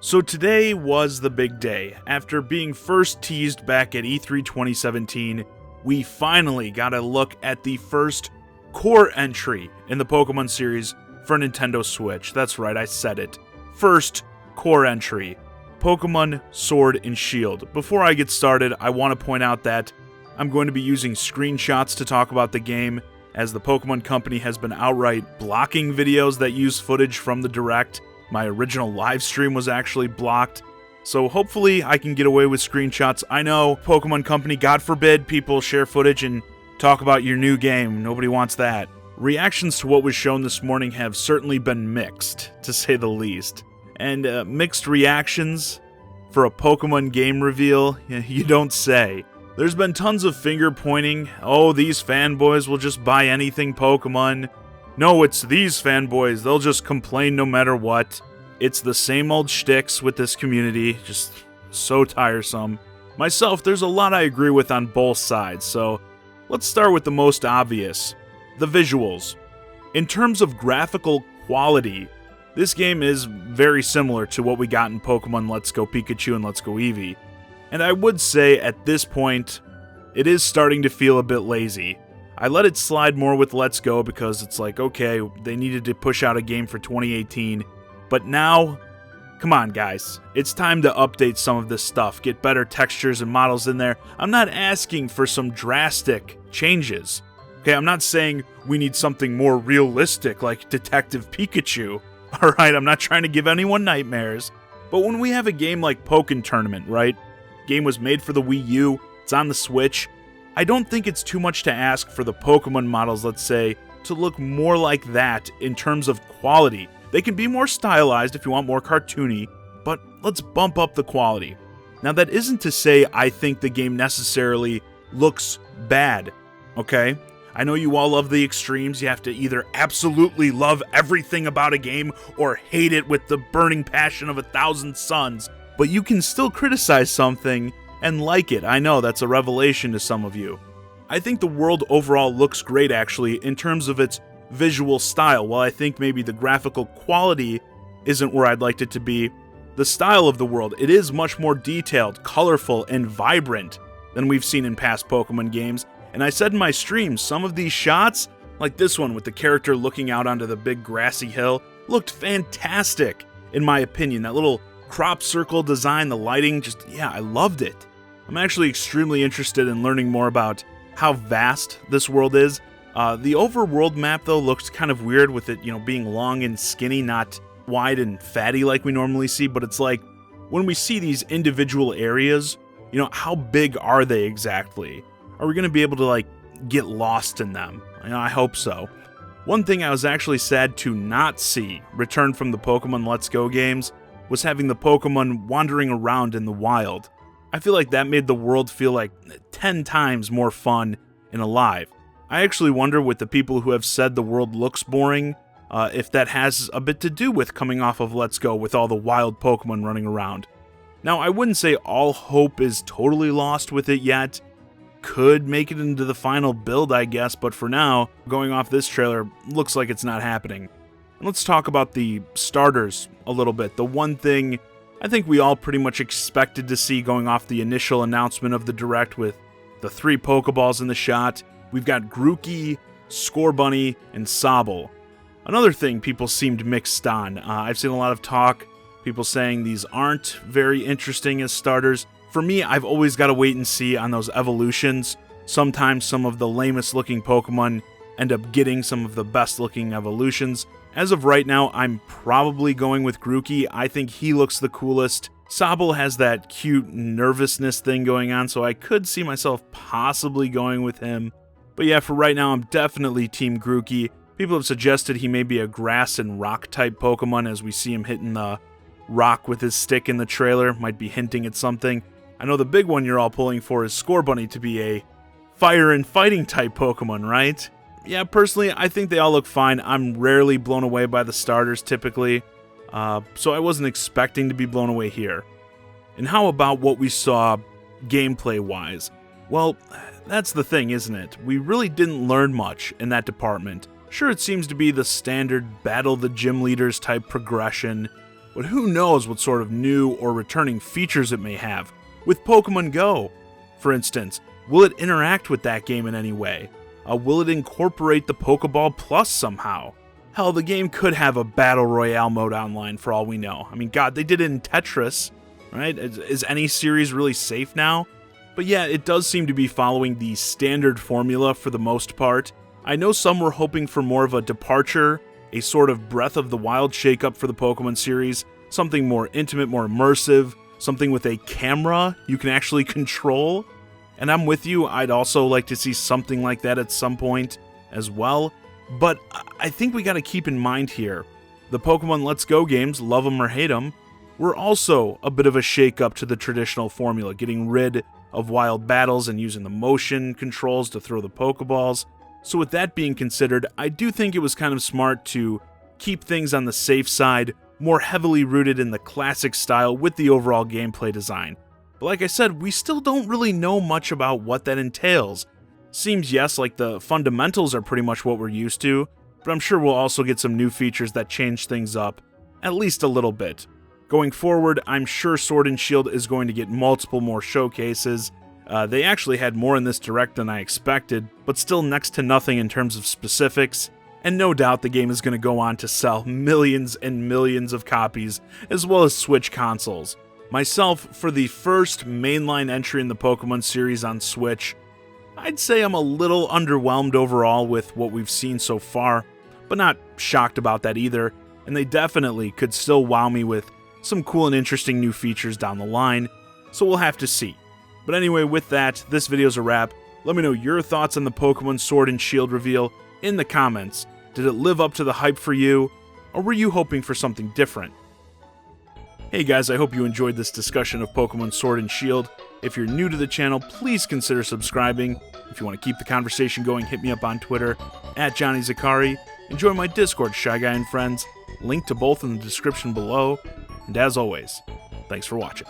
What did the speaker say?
So today was the big day. After being first teased back at E3 2017, we finally got a look at the first core entry in the Pokémon series for Nintendo Switch. That's right, I said it. First core entry, Pokémon Sword and Shield. Before I get started, I want to point out that I'm going to be using screenshots to talk about the game, as the Pokémon Company has been outright blocking videos that use footage from the Direct. My original live stream was actually blocked, so hopefully I can get away with screenshots. I know, Pokémon Company, God forbid people share footage and talk about your new game. Nobody wants that. Reactions to what was shown this morning have certainly been mixed, to say the least. And mixed reactions for a Pokemon game reveal? You don't say. There's been tons of finger pointing. Oh, these fanboys will just buy anything Pokemon. No, it's these fanboys. They'll just complain no matter what. It's the same old shticks with this community. Just so tiresome. Myself, there's a lot I agree with on both sides, so let's start with the most obvious. The visuals. In terms of graphical quality, this game is very similar to what we got in Pokemon Let's Go Pikachu and Let's Go Eevee. And I would say at this point, it is starting to feel a bit lazy. I let it slide more with Let's Go because it's like, okay, they needed to push out a game for 2018, but now, come on guys, it's time to update some of this stuff, get better textures and models in there. I'm not asking for some drastic changes. Okay, I'm not saying we need something more realistic like Detective Pikachu. Alright, I'm not trying to give anyone nightmares, but when we have a game like Pokken Tournament, right? Game was made for the Wii U, it's on the Switch. I don't think it's too much to ask for the Pokemon models, let's say, to look more like that in terms of quality. They can be more stylized if you want more cartoony, but let's bump up the quality. Now that isn't to say I think the game necessarily looks bad, okay? I know you all love the extremes. You have to either absolutely love everything about a game or hate it with the burning passion of 1,000 suns, but you can still criticize something and like it. I know that's a revelation to some of you. I think the world overall looks great actually in terms of its visual style. While I think maybe the graphical quality isn't where I'd like it to be, the style of the world, it is much more detailed, colorful, and vibrant than we've seen in past Pokemon games. And I said in my stream, some of these shots, like this one with the character looking out onto the big grassy hill, looked fantastic in my opinion. That little crop circle design, the lighting, just, yeah, I loved it. I'm actually extremely interested in learning more about how vast this world is. The overworld map, though, looks kind of weird with it, being long and skinny, not wide and fatty like we normally see, but it's like, when we see these individual areas, how big are they exactly? Are we going to be able to, get lost in them? I hope so. One thing I was actually sad to not see return from the Pokemon Let's Go games was having the Pokemon wandering around in the wild. I feel like that made the world feel like 10 times more fun and alive. I actually wonder with the people who have said the world looks boring, if that has a bit to do with coming off of Let's Go with all the wild Pokemon running around. Now, I wouldn't say all hope is totally lost with it yet. Could make it into the final build, I guess, but for now, going off this trailer, looks like it's not happening. Let's talk about the starters a little bit. The one thing I think we all pretty much expected to see going off the initial announcement of the Direct with the 3 Pokeballs in the shot. We've got Grookey, Scorbunny, and Sobble. Another thing people seemed mixed on. I've seen a lot of talk, people saying these aren't very interesting as starters. For me, I've always got to wait and see on those evolutions. Sometimes some of the lamest looking Pokemon end up getting some of the best looking evolutions. As of right now, I'm probably going with Grookey. I think he looks the coolest. Sobble has that cute nervousness thing going on, so I could see myself possibly going with him. But yeah, for right now, I'm definitely Team Grookey. People have suggested he may be a grass and rock type Pokemon as we see him hitting the rock with his stick in the trailer. Might be hinting at something. I know the big one you're all pulling for is Scorbunny to be a fire and fighting type Pokemon, right? Yeah, personally, I think they all look fine. I'm rarely blown away by the starters, typically. So I wasn't expecting to be blown away here. And how about what we saw gameplay-wise? Well, that's the thing, isn't it? We really didn't learn much in that department. Sure, it seems to be the standard battle the gym leaders type progression, but who knows what sort of new or returning features it may have. With Pokemon Go, for instance, will it interact with that game in any way? Will it incorporate the Pokeball Plus somehow? Hell, the game could have a Battle Royale mode online for all we know. I mean, God, they did it in Tetris, right? Is any series really safe now? But yeah, it does seem to be following the standard formula for the most part. I know some were hoping for more of a departure, a sort of Breath of the Wild shakeup for the Pokemon series, something more intimate, more immersive, something with a camera you can actually control. And I'm with you, I'd also like to see something like that at some point as well. But I think we gotta keep in mind here, the Pokemon Let's Go games, love them or hate them, were also a bit of a shake-up to the traditional formula, getting rid of wild battles and using the motion controls to throw the Pokeballs. So with that being considered, I do think it was kind of smart to keep things on the safe side, more heavily rooted in the classic style with the overall gameplay design. But like I said, we still don't really know much about what that entails. Seems yes, like the fundamentals are pretty much what we're used to, but I'm sure we'll also get some new features that change things up, at least a little bit. Going forward, I'm sure Sword and Shield is going to get multiple more showcases. They actually had more in this direct than I expected, but still next to nothing in terms of specifics, and no doubt the game is going to go on to sell millions and millions of copies, as well as Switch consoles. Myself, for the first mainline entry in the Pokemon series on Switch, I'd say I'm a little underwhelmed overall with what we've seen so far, but not shocked about that either, and they definitely could still wow me with some cool and interesting new features down the line, so we'll have to see. But anyway, with that, this video's a wrap. Let me know your thoughts on the Pokemon Sword and Shield reveal in the comments. Did it live up to the hype for you, or were you hoping for something different? Hey guys, I hope you enjoyed this discussion of Pokemon Sword and Shield. If you're new to the channel, please consider subscribing. If you want to keep the conversation going, hit me up on Twitter, @JohnnyZakari, and join my Discord, ChiGuy and Friends, link to both in the description below. And as always, thanks for watching.